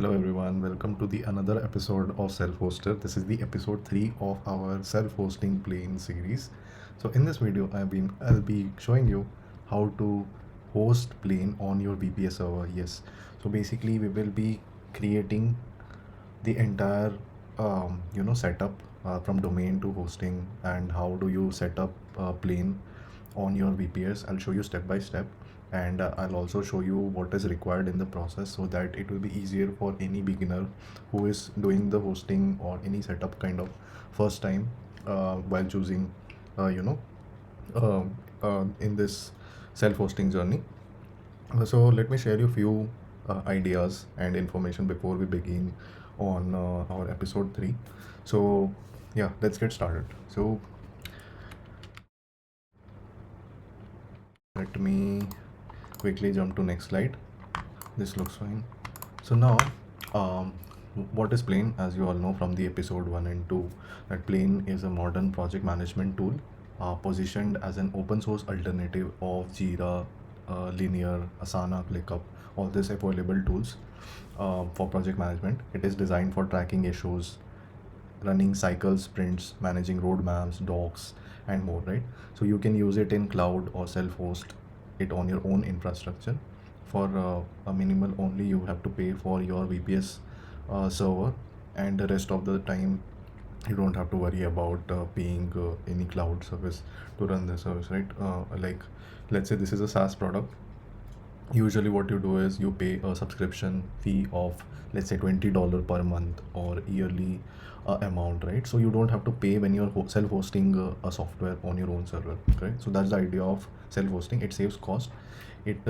Hello everyone, welcome to the another episode of Self-Hoster. This is the episode 3 of our self-hosting plane series. So in this video I'll be showing you how to host plane on your VPS server. Yes. So basically we will be creating the entire setup from domain to hosting, and how do you set up plane on your VPS. I'll show you step by step, and I'll also show you what is required in the process so that it will be easier for any beginner who is doing the hosting or any setup kind of first time while choosing uh, you know uh, in this self-hosting journey. So let me share you few ideas and information before we begin on our episode 3. So yeah, let's get started. So let me quickly jump to next slide. This looks fine. So now, um, what is Plane? As you all know from the episode 1 and 2, that Plane is a modern project management tool positioned as an open source alternative of Jira, Linear, Asana, ClickUp, all these available tools for project management. It is designed for tracking issues, running cycles, sprints, managing roadmaps, docs, and more, right? So you can use it in cloud or self-host it on your own infrastructure. For a minimal only, you have to pay for your VPS server, and the rest of the time you don't have to worry about paying any cloud service to run the service, right? Like, let's say this is a SaaS product. Usually what you do is you pay a subscription fee of, let's say, $20 per month or yearly amount, right? So you don't have to pay when you're self-hosting a software on your own server, right? So that's the idea of self-hosting. It saves cost. It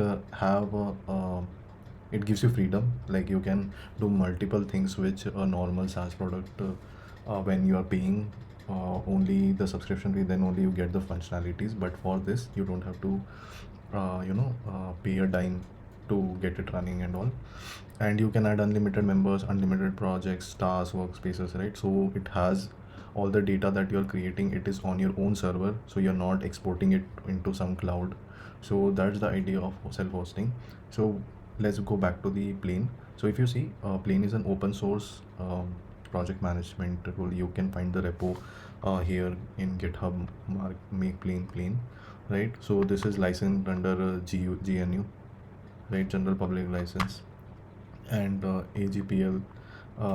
gives you freedom, like you can do multiple things which a normal SaaS product, when you are paying only the subscription fee, then only you get the functionalities. But for this you don't have to pay a dime to get it running and all. And you can add unlimited members, unlimited projects, tasks, workspaces, right? So it has all the data that you're creating, it is on your own server, so you're not exporting it into some cloud. So that's the idea of self-hosting. So let's go back to the Plane. So if you see, Plane is an open source project management tool. You can find the repo here in GitHub, make Plane, right? So this is licensed under GNU, right? General Public License, and AGPL,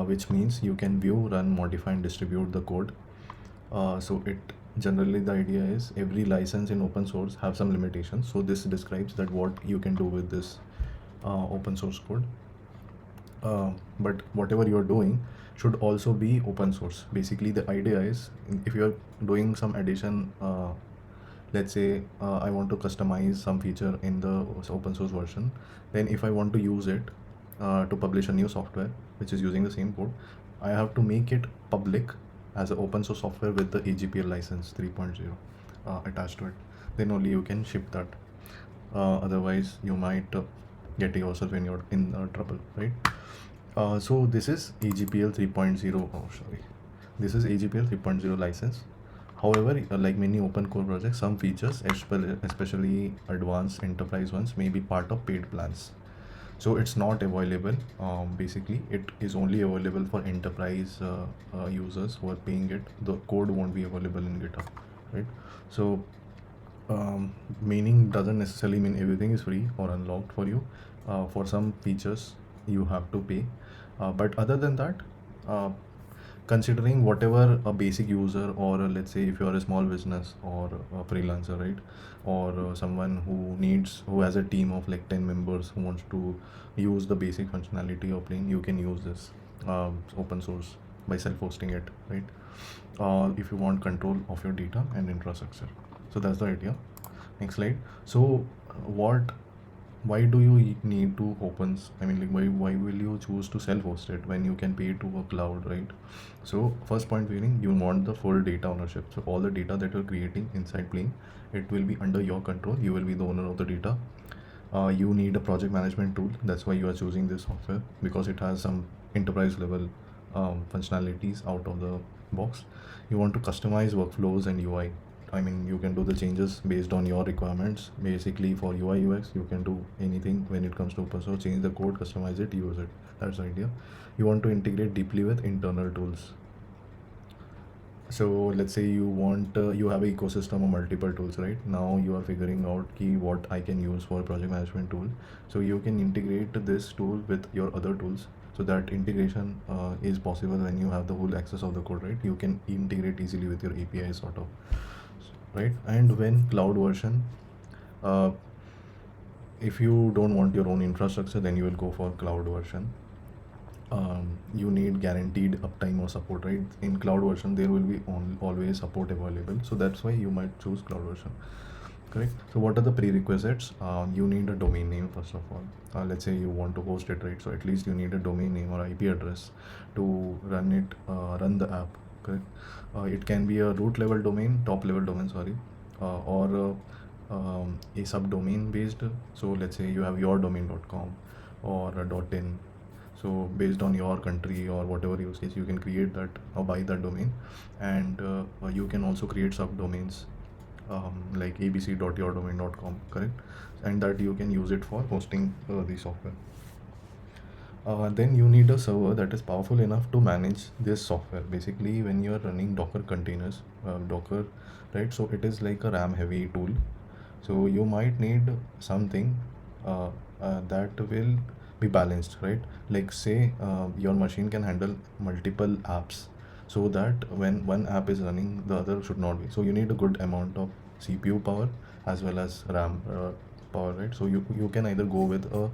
which means you can view, run, modify, and distribute the code. So it generally, the idea is every license in open source have some limitations. So this describes that what you can do with this open source code. But whatever you're doing should also be open source. Basically, the idea is, if you're doing some addition, let's say I want to customize some feature in the open source version, then if I want to use it to publish a new software which is using the same code, I have to make it public as an open source software with the AGPL license 3.0 attached to it. Then only you can ship that. Otherwise you might get yourself in trouble, right? So this is AGPL 3.0. Oh, sorry. This is AGPL 3.0 license. However, like many open core projects, some features, especially advanced enterprise ones, may be part of paid plans. So it's not available. Basically, it is only available for enterprise users who are paying it. The code won't be available in GitHub, right? So meaning doesn't necessarily mean everything is free or unlocked for you. For some features you have to pay, but other than that, uh, considering whatever a basic user, or let's say if you are a small business or a freelancer, right? Or someone who has a team of like 10 members who wants to use the basic functionality of Plane, you can use this open source by self-hosting it, right? If you want control of your data and infrastructure. So that's the idea. Next slide. So what why do you need to like, why will you choose to self-host it when you can pay to a cloud, right? So first point being, you want the full data ownership. So all the data that you're creating inside Plane, it will be under your control. You will be the owner of the data. You need a project management tool. That's why you are choosing this software, because it has some enterprise level functionalities out of the box. You want to customize workflows and UI. I mean, you can do the changes based on your requirements. Basically, for UI UX, you can do anything when it comes to open source. Change the code, customize it, use it. That's the idea. You want to integrate deeply with internal tools. So let's say you want you have an ecosystem of multiple tools, right? Now you are figuring out key what I can use for project management tool. So you can integrate this tool with your other tools, so that integration is possible when you have the whole access of the code, right? You can integrate easily with your API sort of, right? And when cloud version, uh, if you don't want your own infrastructure, then you will go for cloud version. You need guaranteed uptime or support, right? In cloud version there will be always support available, so that's why you might choose cloud version, correct? So what are the prerequisites? You need a domain name first of all. Let's say you want to host it, right? So at least you need a domain name or IP address to run the app, correct? It can be a root level domain, top level domain, sorry, or a subdomain based. So let's say you have yourdomain.com or a .in. So based on your country or whatever use case, you can create that or buy that domain. And you can also create subdomains, like abc.yourdomain.com, correct? And that you can use it for hosting the software. Then you need a server that is powerful enough to manage this software. Basically, when you are running Docker containers, Docker, right? So it is like a RAM heavy tool. So you might need something that will be balanced, right? Like say your machine can handle multiple apps, so that when one app is running, the other should not be. So you need a good amount of CPU power as well as RAM power, right? So you can either go with a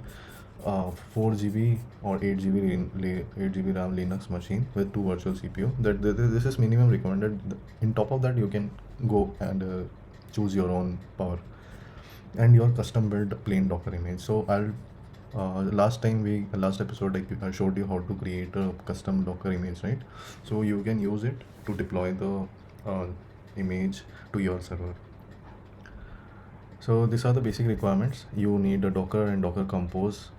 4 GB or 8 GB RAM Linux machine with two virtual CPU. This is minimum recommended. In top of that, you can go and choose your own power and your custom built plain Docker image. So I'll last episode I showed you how to create a custom Docker image, right? So you can use it to deploy the image to your server. So these are the basic requirements. You need a Docker and Docker Compose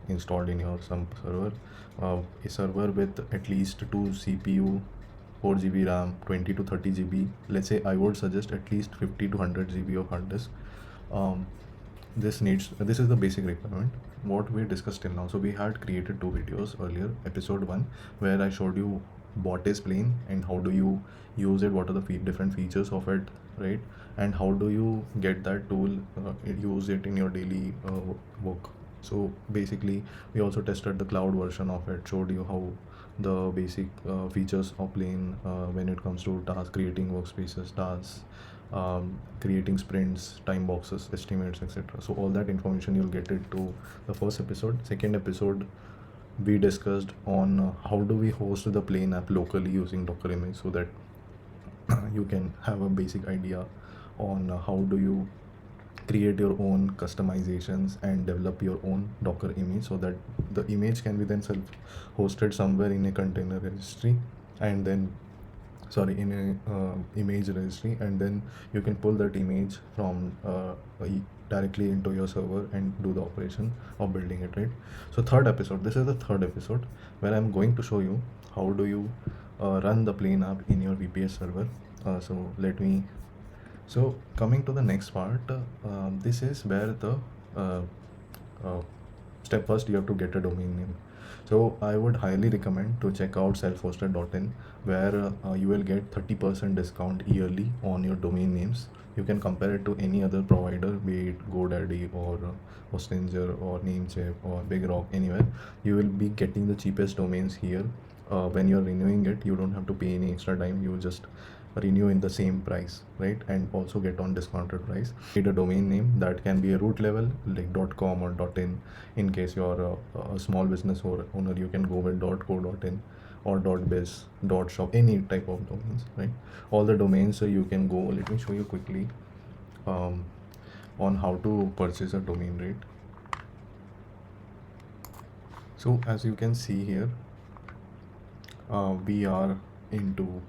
installed in your some server. A server with at least 2 CPU, 4 GB RAM, 20 to 30 GB. Let's say I would suggest at least 50 to 100 GB of hard disk. This is the basic requirement what we discussed till now. So we had created two videos earlier, episode 1, where I showed you what is plain and how do you use it, what are the different features of it, right? And how do you get that tool, use it in your daily work. So basically we also tested the cloud version of it, showed you how the basic features of plain when it comes to task creating, workspaces, tasks, creating sprints, time boxes, estimates, etc. So all that information you'll get it to the first episode. Second episode we discussed on how do we host the plain app locally using Docker image, so that you can have a basic idea on how do you create your own customizations and develop your own Docker image, so that the image can be then self hosted somewhere in a container registry, and then in a image registry, and then you can pull that image from directly into your server and do the operation of building it, right? So this is the third episode where I'm going to show you how do you run the plain app in your VPS server. So coming to the next part, this is where the uh, step first you have to get a domain name. So I would highly recommend to check out selfhosted.in, where you will get 30% discount yearly on your domain names. You can compare it to any other provider, be it GoDaddy or Hostinger or Namecheap or BigRock, anywhere. You will be getting the cheapest domains here. When you're renewing it, you don't have to pay any extra time. You just renew in the same price, right? And also get on discounted price. Need a domain name that can be a root level like .com or .in. In case you're a small business owner, you can go with .co.in or .biz, .shop, any type of domains, right? All the domains, so you can go. Let me show you quickly on how to purchase a domain, right? So as you can see here, we are into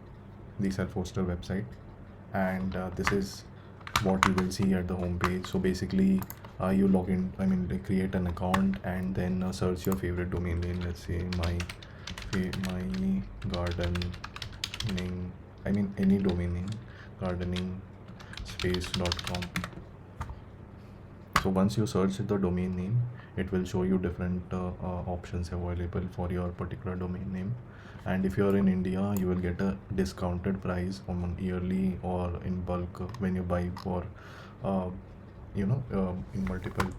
the self-hoster website, and this is what you will see at the home page. So basically you log in, they create an account and then search your favorite domain name. Let's say my gardening, any domain name, gardening space.com. So once you search the domain name, it will show you different options available for your particular domain name. And if you are in India, you will get a discounted price on yearly or in bulk when you buy for uh, in multiple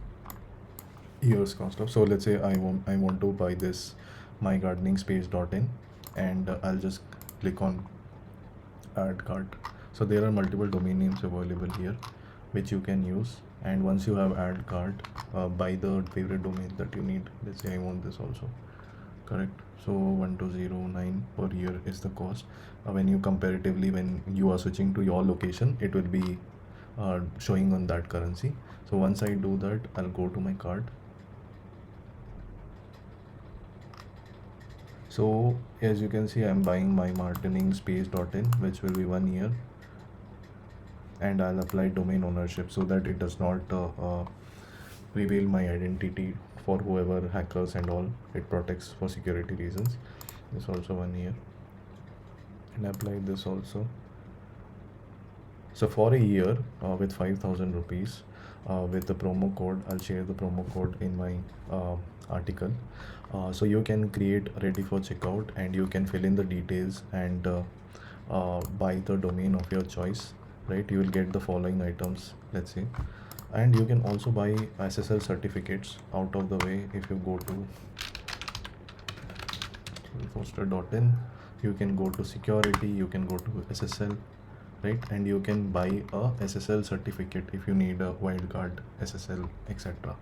years cost of. So let's say I want to buy this mygardeningspace.in, and I'll just click on add cart. So there are multiple domain names available here which you can use, and once you have add cart, buy the favorite domain that you need. Let's say I want this also, correct? So 1209 per year is the cost. When you comparatively, when you are switching to your location, it will be showing on that currency. So once I do that, I'll go to my cart. So as you can see, I'm buying my martiningspace.in, which will be 1 year, and I'll apply domain ownership so that it does not reveal my identity for whoever hackers and all. It protects for security reasons. This also 1 year, and apply this also. So for a year, with 5,000 rupees, with the promo code, I'll share the promo code in my article. So you can create ready for checkout, and you can fill in the details and buy the domain of your choice, right? You will get the following items, let's say. And you can also buy SSL certificates out of the way. If you go to foster.in, you can go to security, you can go to SSL, right? And you can buy a SSL certificate if you need a wildcard SSL, etc.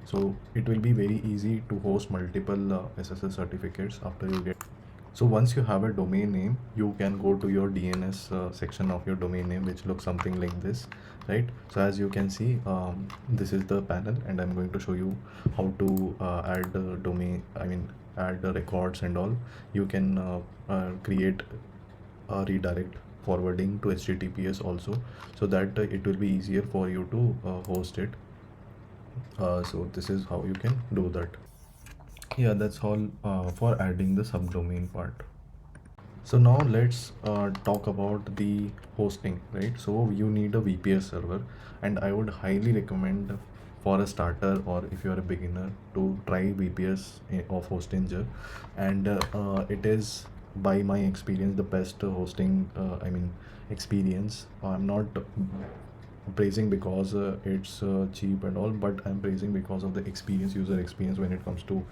So it will be very easy to host multiple SSL certificates after you get. So once you have a domain name, you can go to your DNS section of your domain name, which looks something like this, right? So as you can see, this is the panel, and I'm going to show you how to add the domain, add the records and all. You can create a redirect forwarding to HTTPS also, so that it will be easier for you to host it. So this is how you can do that. Yeah, that's all for adding the subdomain part. So now let's talk about the hosting, right? So you need a VPS server, and I would highly recommend for a starter, or if you're a beginner, to try VPS of Hostinger. And it is, by my experience, the best hosting experience. I'm not praising because it's cheap and all, but I'm praising because of the experience, user experience, when it comes to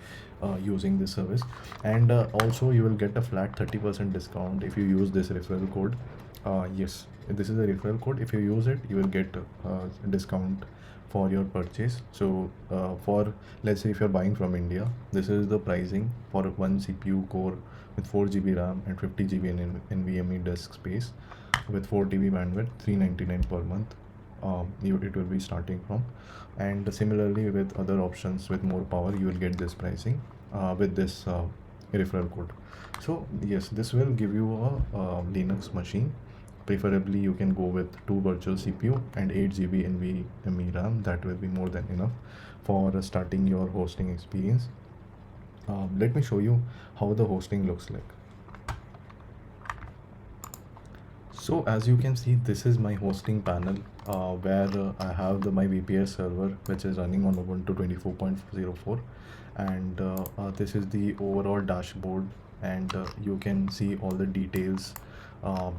using this service. And also you will get a flat 30% discount if you use this referral code. Yes, this is a referral code. If you use it, you will get discount for your purchase. So for, let's say if you're buying from India, this is the pricing for one CPU core with 4 GB RAM and 50 GB in NVMe disk space with 4 TB bandwidth, 399 per month. It will be starting from. And similarly with other options with more power, you will get this pricing with this referral code. So yes, this will give you a Linux machine. Preferably you can go with 2 virtual CPU and 8 GB NVMe RAM. That will be more than enough for starting your hosting experience. Let me show you how the hosting looks like. So as you can see, this is my hosting panel, where I have my VPS server, which is running on Ubuntu 24.04, and this is the overall dashboard, and you can see all the details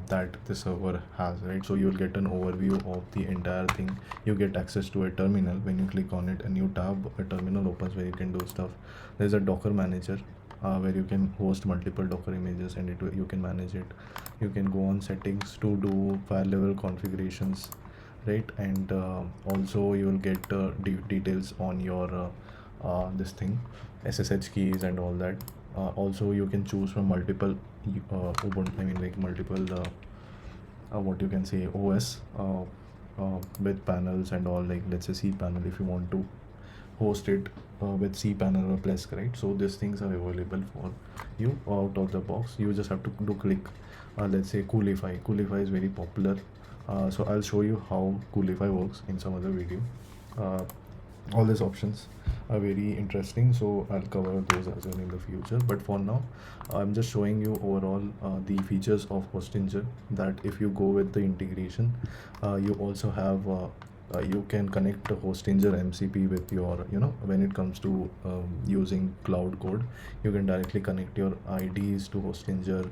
that the server has, right? So you'll get an overview of the entire thing. You get access to a terminal. When you click on it, a new tab, a terminal opens where you can do stuff. There's a Docker manager, where you can host multiple Docker images, and you can manage it. You can go on settings to do file level configurations, right? And also you will get details on your this thing, SSH keys and all that. Also you can choose from multiple Ubuntu, like multiple what you can say, OS with panels and all, like let's say cPanel, if you want to host it with cPanel or Plesk, right? So these things are available for you out of the box. You just have to do click, let's say Coolify. Coolify is very popular. So I'll show you how Coolify works in some other video. All these options are very interesting, so I'll cover those as well in the future. But for now, I'm just showing you overall the features of Hostinger, that if you go with the integration, you also have you can connect the Hostinger MCP with your, when it comes to using cloud code, you can directly connect your IDs to Hostinger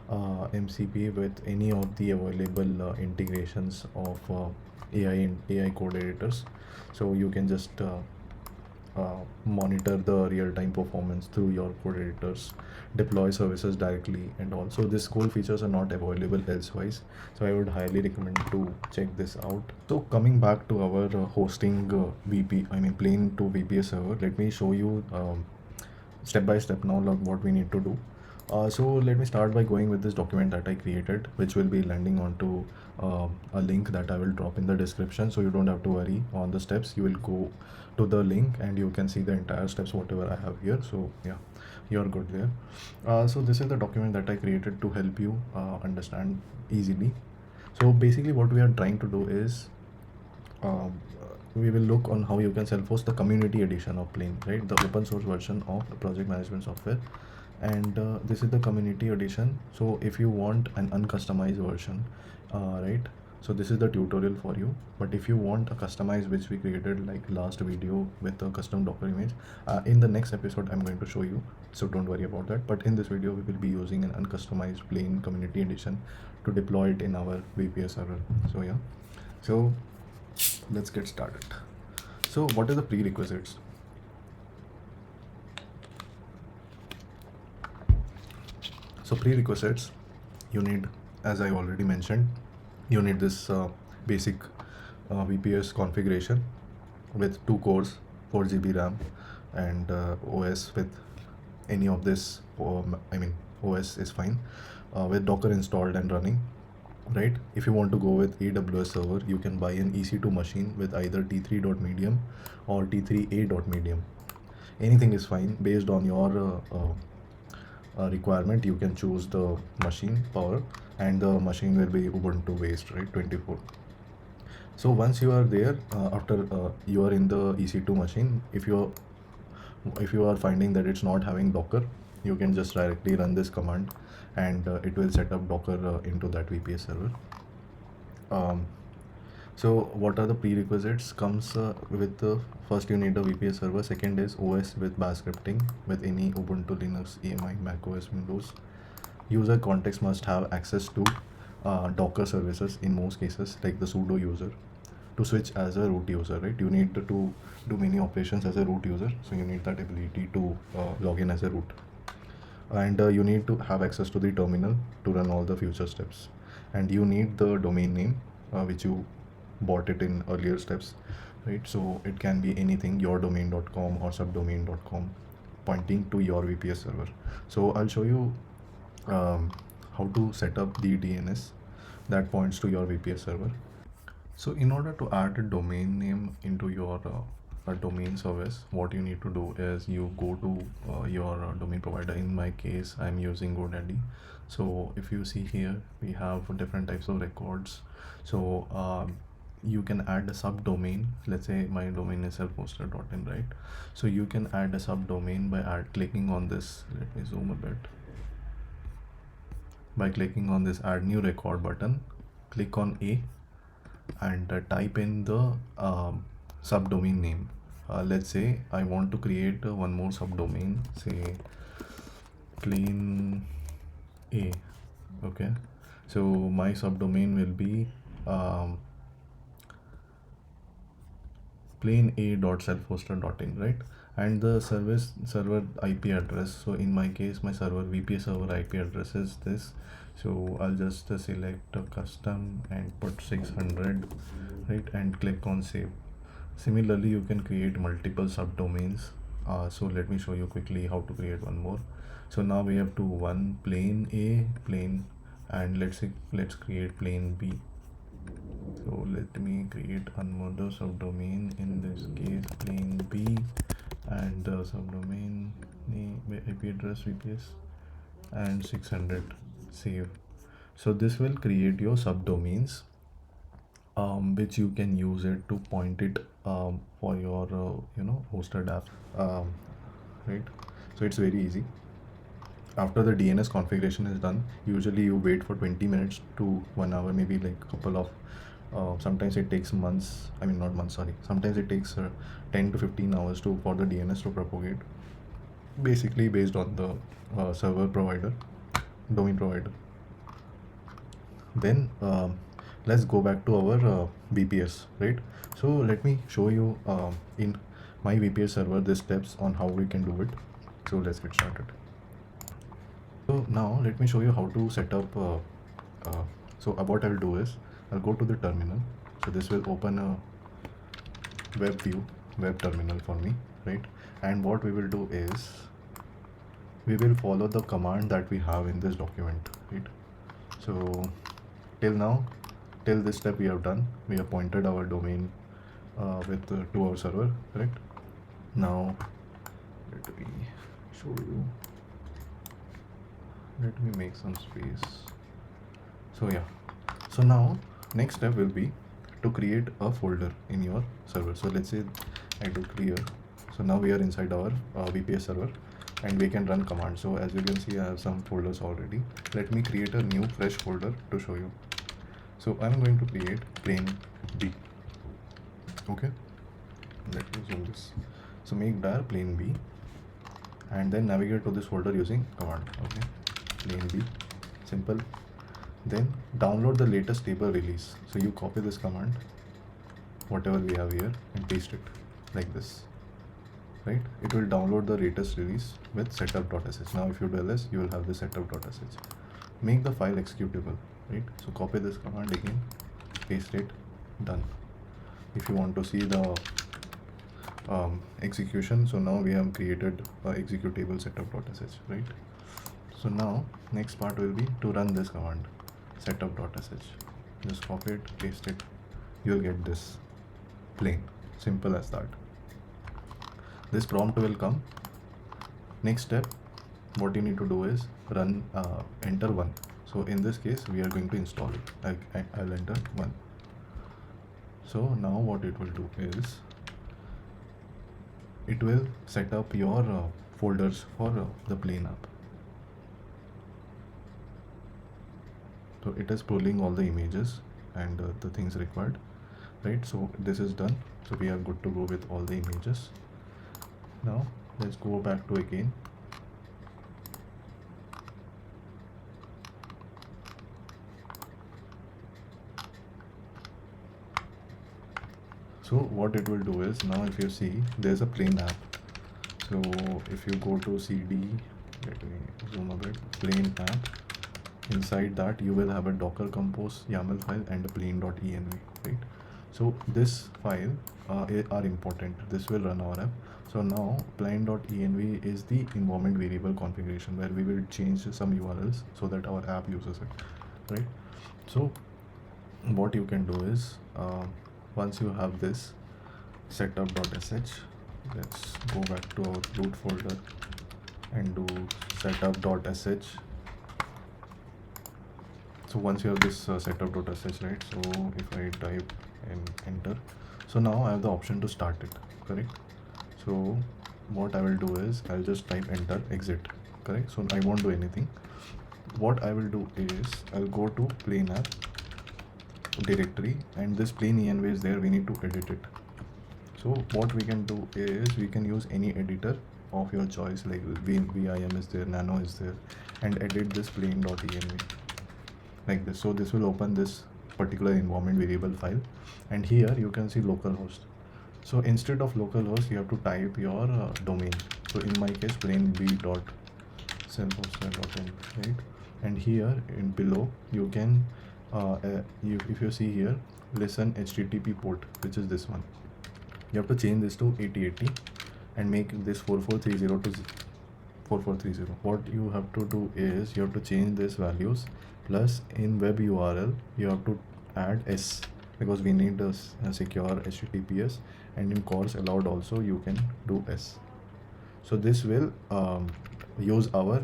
MCP with any of the available integrations of AI code editors. So you can just monitor the real-time performance through your code editors, deploy services directly, and also this core features are not available elsewise. So I would highly recommend to check this out. So coming back to our hosting plain to VPS server, let me show you step by step now like what we need to do. So let me start by going with this document that I created, which will be landing onto a link that I will drop in the description. So you don't have to worry on the steps. You will go to the link and you can see the entire steps, whatever I have here. So yeah, you're good there. So this is the document that I created to help you understand easily. So basically what we are trying to do is we will look on how you can self-host the community edition of Plane, right? The open source version of the project management software. And this is the community edition. So if you want an uncustomized version, right? So this is the tutorial for you. But if you want a customized, which we created like last video with a custom Docker image, in the next episode, I'm going to show you. So don't worry about that. But in this video, we will be using an uncustomized plain community edition to deploy it in our VPS server. So yeah. So let's get started. So what are the prerequisites? So prerequisites, you need, as I already mentioned, you need this basic VPS configuration with 2 cores, 4 GB RAM, and OS with any of this, OS is fine, with Docker installed and running, right? If you want to go with AWS server, you can buy an EC2 machine with either T3.medium or T3A.medium. Anything is fine based on your requirement. You can choose the machine power, and the machine will be Ubuntu based, right? 24. So once you are there, after you are in the EC2 machine, if you are finding that it's not having Docker, you can just directly run this command, and it will set up Docker into that VPS server. So what are the prerequisites? Comes with the first, you need a VPS server. Second is OS with bash scripting with any Ubuntu, Linux, EMI, Mac OS, Windows. User context must have access to Docker services in most cases, like the sudo user, to switch as a root user, right? You need to do many operations as a root user, so you need that ability to log in as a root. And you need to have access to the terminal to run all the future steps. And you need the domain name, which you bought it in earlier steps, right? So it can be anything, yourdomain.com or subdomain.com, pointing to your VPS server. So I'll show you how to set up the DNS that points to your VPS server. So in order to add a domain name into your domain service, what you need to do is you go to your domain provider. In my case, I'm using GoDaddy. So if you see here, we have different types of records. So you can add a subdomain. Let's say my domain is selfhoster.in, right? So you can add a subdomain by clicking on this. Let me zoom a bit. By clicking on this add new record button, click on A and type in the subdomain name. Let's say I want to create one more subdomain, say plain A. Okay, so my subdomain will be plain a.selfhoster.in, right? And the server IP address. So in my case, my VPS server IP address is this. So I'll just select a custom and put 600, right? And click on save. Similarly, you can create multiple subdomains. So let me show you quickly how to create one more. So now we have one plain A, plain, and let's create plain B. So let me create another subdomain, in this case plain B, and the subdomain name, IP address, VPS, and 600. Save. So this will create your subdomains which you can use it to point it for your hosted app, right? So it's very easy. After the DNS configuration is done, usually you wait for 20 minutes to 1 hour, maybe like couple of sometimes it takes months, I mean not months, sorry, sometimes it takes 10 to 15 hours to for the DNS to propagate, basically based on the server provider, domain provider. Then let's go back to our VPS, right? So let me show you in my VPS server the steps on how we can do it. So let's get started. So now let me show you how to set up so what I'll do is I'll go to the terminal. So this will open a web view, web terminal for me, right? And what we will do is we will follow the command that we have in this document, right? So till now, till this step we have done, we have pointed our domain with to our server, correct? Now let me show you, let me make some space. So yeah, so now next step will be to create a folder in your server. So let's say I do clear. So now we are inside our VPS server and we can run commands. So as you can see, I have some folders already. Let me create a new fresh folder to show you. So I'm going to create plain B. Okay, let me zoom this. So make dir plain B and then navigate to this folder using command. Okay, plain B, simple. Then download the latest stable release. So you copy this command, whatever we have here, and paste it like this, right? It will download the latest release with setup.sh. Now if you do this, you will have the setup.sh. Make the file executable, right? So copy this command again, paste it, done. If you want to see the execution, so now we have created executable setup.sh, right? So now next part will be to run this command, setup.sh. Just copy it, paste it, you'll get this plain, simple as that. This prompt will come. Next step, what you need to do is run enter 1. So in this case we are going to install it. I'll enter 1. So now what it will do is it will set up your folders for the plain app. So it is pulling all the images and the things required, right? So this is done. So we are good to go with all the images. Now let's go back to again. So what it will do is, now if you see, there's a plain app. So if you go to cd, let me zoom a bit, plain app, inside that you will have a docker compose YAML file and a plain.env, right? So this file are important. This will run our app. So now plain.env is the environment variable configuration where we will change some URLs so that our app uses it, right? So what you can do is once you have this setup.sh, let's go back to our root folder and do setup.sh. So once you have this setup.sh, right? So if I type and enter, so now I have the option to start it, correct? So what I will do is I'll just type enter, exit, correct? So I won't do anything. What I will do is I'll go to plain app directory and this plain env is there, we need to edit it. So what we can do is we can use any editor of your choice, like vim is there, nano is there, and edit this plain.env like this. So this will open this particular environment variable file and here you can see localhost. So instead of localhost you have to type your domain. So in my case plain b.selfhosted.in, right? And here in below you can if you see here, listen HTTP port, which is this one, you have to change this to 8080 and make this 4430 to 4430. What you have to do is you have to change these values, plus in web URL you have to add S because we need a secure HTTPS, and in course allowed also you can do S. So this will use our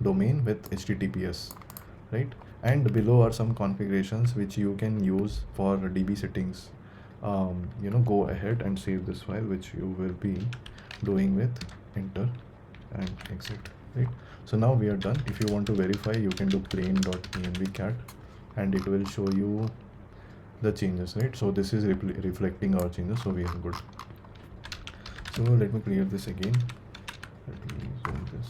domain with HTTPS, right? And below are some configurations which you can use for DB settings. Go ahead and save this file, which you will be doing with enter and exit, right? So now we are done. If you want to verify, you can do plain.env and it will show you the changes, right? So this is reflecting our changes, so we are good. So let me clear this again. Let me zoom this.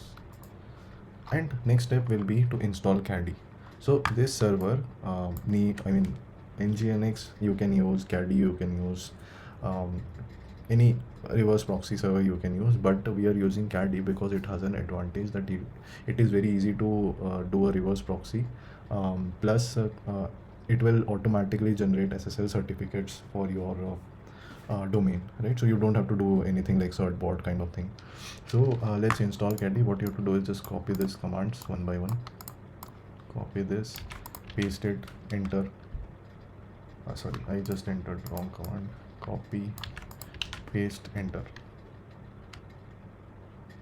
And next step will be to install caddy. So this server nginx, you can use caddy, you can use um, any reverse proxy server you can use, but we are using caddy because it has an advantage that it is very easy to do a reverse proxy, plus it will automatically generate SSL certificates for your domain, right? So you don't have to do anything like certbot kind of thing. So let's install caddy. What you have to do is just copy this commands one by one. Copy this, paste it, enter. Sorry, I just entered wrong command. Copy, paste, enter.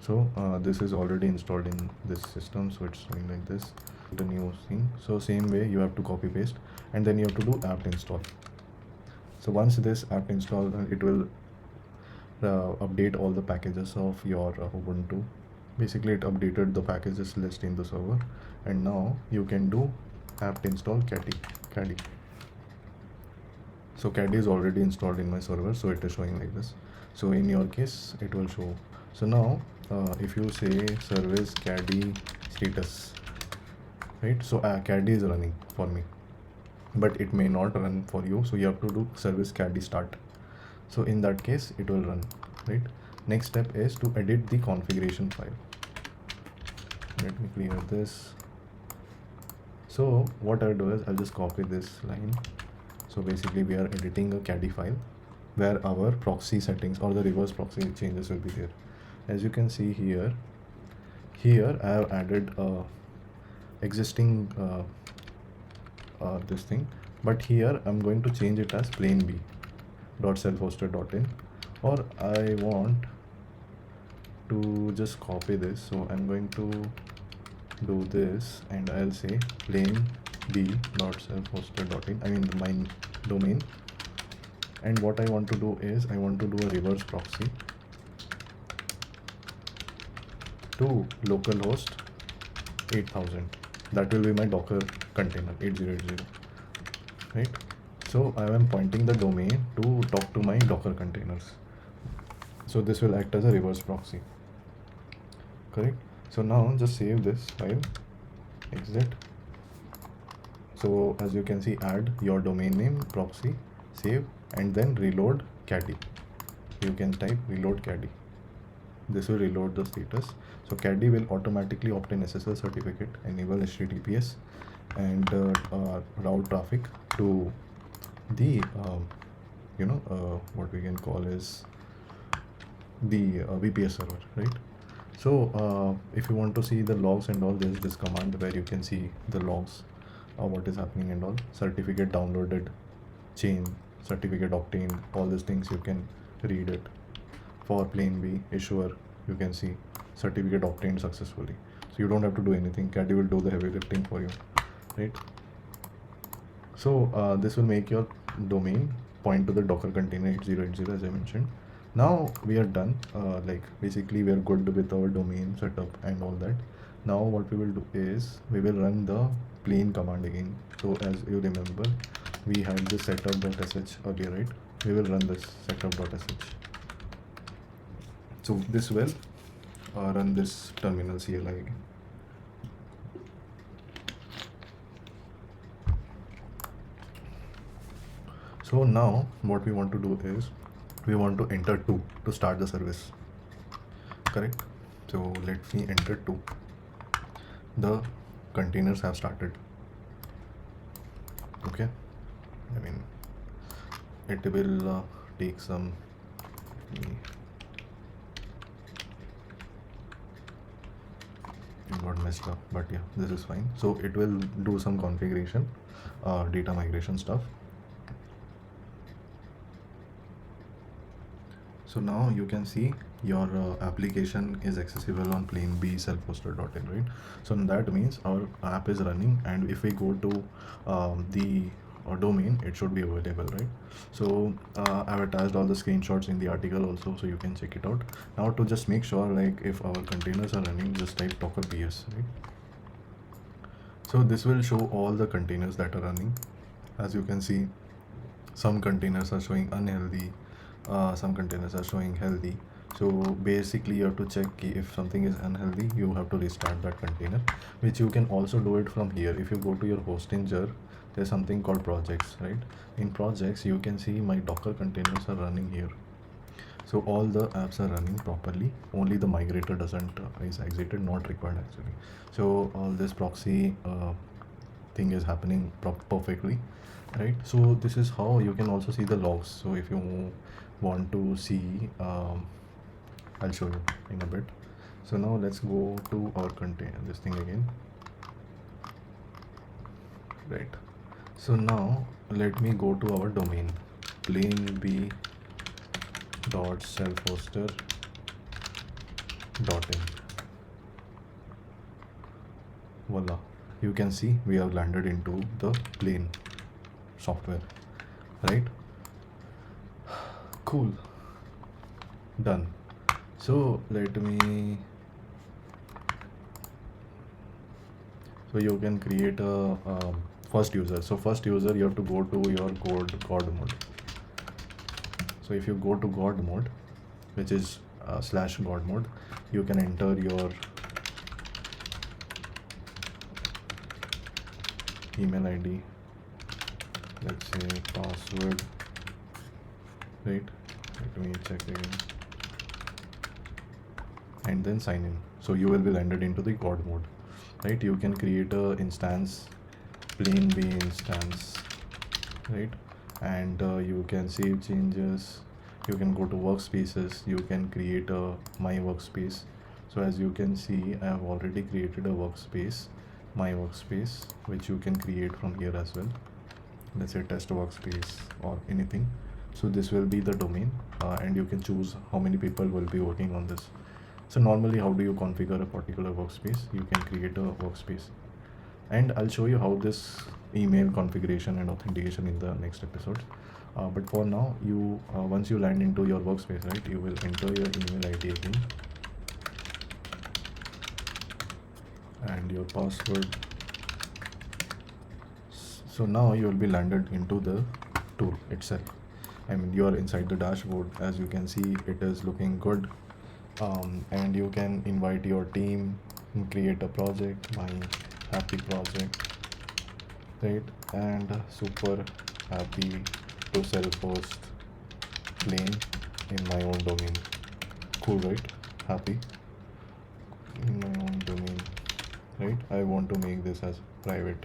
So this is already installed in this system, so it's going like this, the new thing. So same way you have to copy paste, and then you have to do apt install. So once this apt install, it will update all the packages of your Ubuntu. Basically it updated the packages list in the server, and now you can do apt install caddy. So caddy is already installed in my server, so it is showing like this. So in your case it will show. So now if you say service caddy status, right? So caddy is running for me, but it may not run for you, so you have to do service caddy start. So in that case it will run, right? Next step is to edit the configuration file. Let me clear this. So what I'll do is I'll just copy this line. So basically we are editing a caddy file where our proxy settings or the reverse proxy changes will be there. As you can see here I have added existing this thing, but here I'm going to change it as plain b .selfhosted.in, or I want to just copy this, so I'm going to do this and I'll say plain b.selfhosted.in, I mean my domain. And what I want to do is I want to do a reverse proxy to localhost 8000. That will be my Docker container 8080, right? So I am pointing the domain to talk to my Docker containers. So this will act as a reverse proxy, correct? So now just save this file, exit. So as you can see, add your domain name, proxy, save, and then reload caddy. You can type reload caddy. This will reload the status. So caddy will automatically obtain SSL certificate, enable HTTPS, and route traffic to the what we can call is the VPS server, right? So if you want to see the logs and all, there's this command where you can see the logs, what is happening and all. Certificate downloaded, chain, certificate obtained, all these things you can read it. For plain B issuer, you can see certificate obtained successfully. So you don't have to do anything. Caddy will do the heavy lifting for you, right? So this will make your domain point to the Docker container 8080 as I mentioned. Now we are done. Like basically we are good with our domain setup and all that. Now what we will do is we will run the plain command again. So as you remember, we had this setup.sh earlier, right? We will run this setup.sh. So this will run this terminal CLI again. So now what we want to do is we want to enter 2 to start the service, correct? So let me enter 2. The containers have started. Okay, I mean it will take some it got messed up, but yeah, this is fine. So it will do some configuration, data migration stuff. So now you can see your application is accessible on plain B self-hosted.in, right? So that means our app is running, and if we go to the domain, it should be available, right? So I've attached all the screenshots in the article also, so you can check it out. Now to just make sure, like if our containers are running, just type docker ps, right? So this will show all the containers that are running. As you can see, some containers are showing unhealthy, some containers are showing healthy. So basically you have to check if something is unhealthy, you have to restart that container, which you can also do it from here. If you go to your hostinger, there's something called projects, right? In projects you can see my docker containers are running here. So all the apps are running properly, only the migrator doesn't is exited, not required actually. So all this proxy thing is happening perfectly, right? So this is how you can also see the logs. So if you want to see, I'll show you in a bit. So now let's go to our container, this thing again, right? So now let me go to our domain, plain b dot self-hoster dot in. Voila, you can see we have landed into the plain software, right? Cool, done. So let me, so you can create a first user. So first user, you have to go to your god mode. So if you go to god mode, which is slash god mode, you can enter your email ID, let's say password, right? Let me check again, and then sign in. So you will be landed into the god mode, right? You can create a instance, plain b instance, right? And you can save changes, you can go to workspaces, you can create a my workspace. So as you can see, I have already created a workspace, my workspace, which you can create from here as well. Let's say test workspace or anything. So this will be the domain, and you can choose how many people will be working on this. So normally, how do you configure a particular workspace? You can create a workspace, and I'll show you how this email configuration and authentication in the next episode. But for now, you once you land into your workspace, right, you will enter your email ID again and your password. So now you will be landed into the tool itself. I mean, you are inside the dashboard. As you can see, it is looking good. And you can invite your team and create a project, my happy project, right? And super happy to self-host plain in my own domain. Cool, right? Happy in my own domain, right? I want to make this as private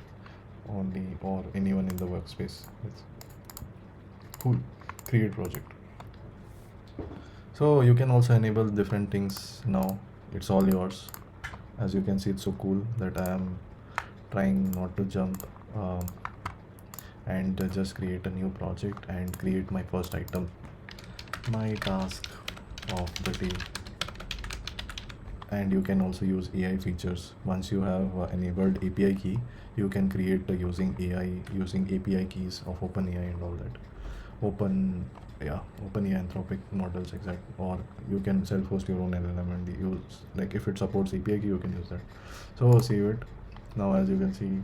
only, or anyone in the workspace. It's cool. Create project. So you can also enable different things now. It's all yours. As you can see, it's so cool that I am trying not to jump, and just create a new project and create my first item, my task of the day. And you can also use AI features. Once you have enabled API key, you can create using AI, using API keys of OpenAI and all that. OpenAI Anthropic models, exact. Or you can self-host your own LLM and use, like if it supports API key, you can use that. So save it. Now as you can see,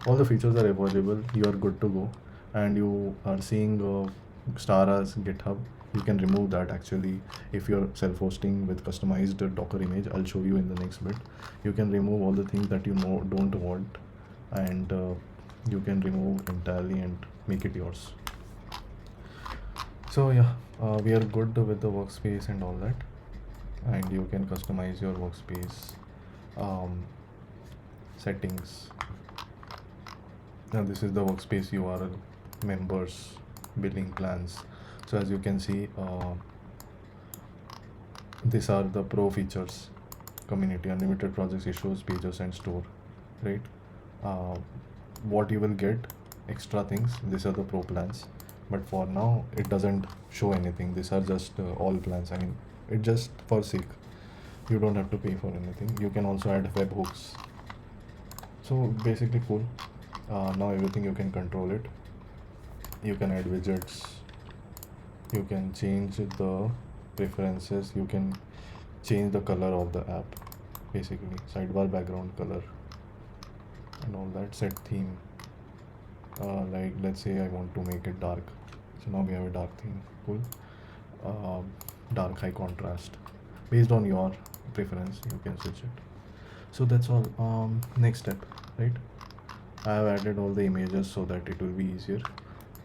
all the features are available. You are good to go, and you are seeing star as GitHub. You can remove that actually if you're self-hosting with customized Docker image. I'll show you in the next bit. You can remove all the things that you don't want, and you can remove entirely and make it yours. So yeah, we are good with the workspace and all that, and you can customize your workspace settings. Now this is the workspace URL, members, billing plans. So as you can see, these are the pro features: community, unlimited projects, issues, pages, and store, right? What you will get, extra things, these are the pro plans. but for now it doesn't show anything. These are just all plans. I mean, it just for sake. You don't have to pay for anything. You can also add webhooks. So basically cool. Now everything you can control it. You can add widgets. You can change the preferences. You can change the color of the app. Basically, sidebar background color and all that. Set theme. Like let's say I want to make it dark. So now we have a dark theme. Cool. Dark high contrast. Based on your preference, you can switch it. So that's all. Next step, right? I have added all the images so that it will be easier.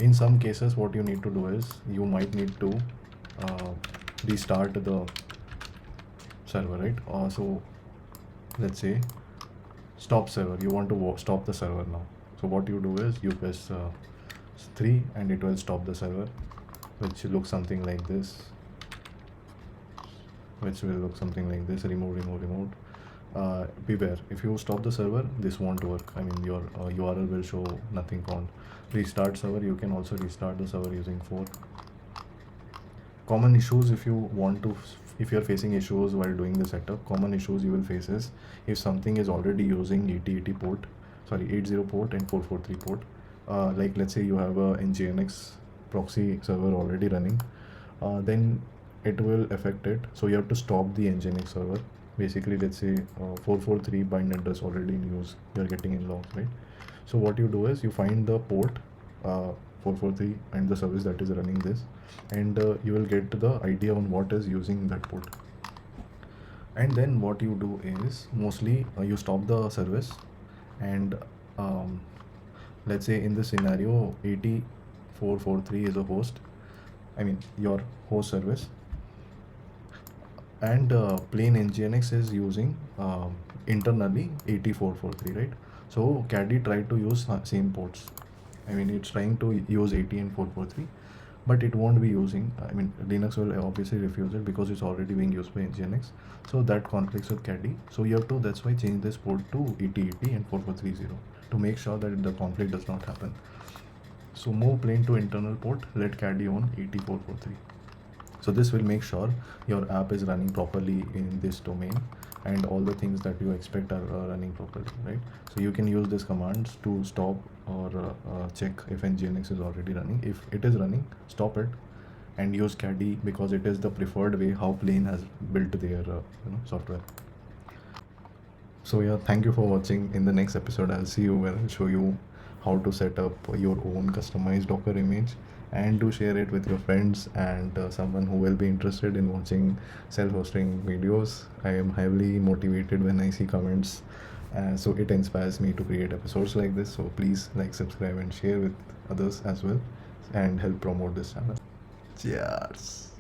In some cases, what you need to do is you might need to uh, restart the server, right? So let's say stop server. You want to stop the server now. So what you do is you press 3 and it will stop the server, which looks something like this. Remove. Beware, if you stop the server, this won't work. I mean, your URL will show nothing found. Restart server. You can also restart the server using 4. Common issues, if you're facing issues while doing the setup, common issues you will face is if something is already using 8080 port, 80 port and 443 port. Like let's say you have a nginx proxy server already running, then it will affect it. So you have to stop the nginx server. Basically, let's say 443 bind address already in use, you're getting in logs, right? So what you do is you find the port 443 and the service that is running this, and you will get the idea on what is using that port. And then what you do is mostly you stop the service, and let's say in this scenario 8443 is a host, I mean your host service, and plain nginx is using internally 8443, right? So caddy tried to use same ports. I mean, it's trying to use 80 and 443, but it won't be using. I mean, Linux will obviously refuse it because it's already being used by nginx. So that conflicts with caddy. So you have to, that's why, change this port to 8080 and 4430 to make sure that the conflict does not happen. So move plain to internal port, let caddy on 8443. So this will make sure your app is running properly in this domain, and all the things that you expect are running properly, right? So you can use these commands to stop or check if nginx is already running. If it is running, stop it and use caddy, because it is the preferred way how Plain has built their software. So yeah, thank you for watching. In the next episode, I'll see you where I'll show you how to set up your own customized Docker image, and to share it with your friends and someone who will be interested in watching self-hosting videos. I am heavily motivated when I see comments, so it inspires me to create episodes like this. So please like, subscribe and share with others as well, and help promote this channel. Cheers.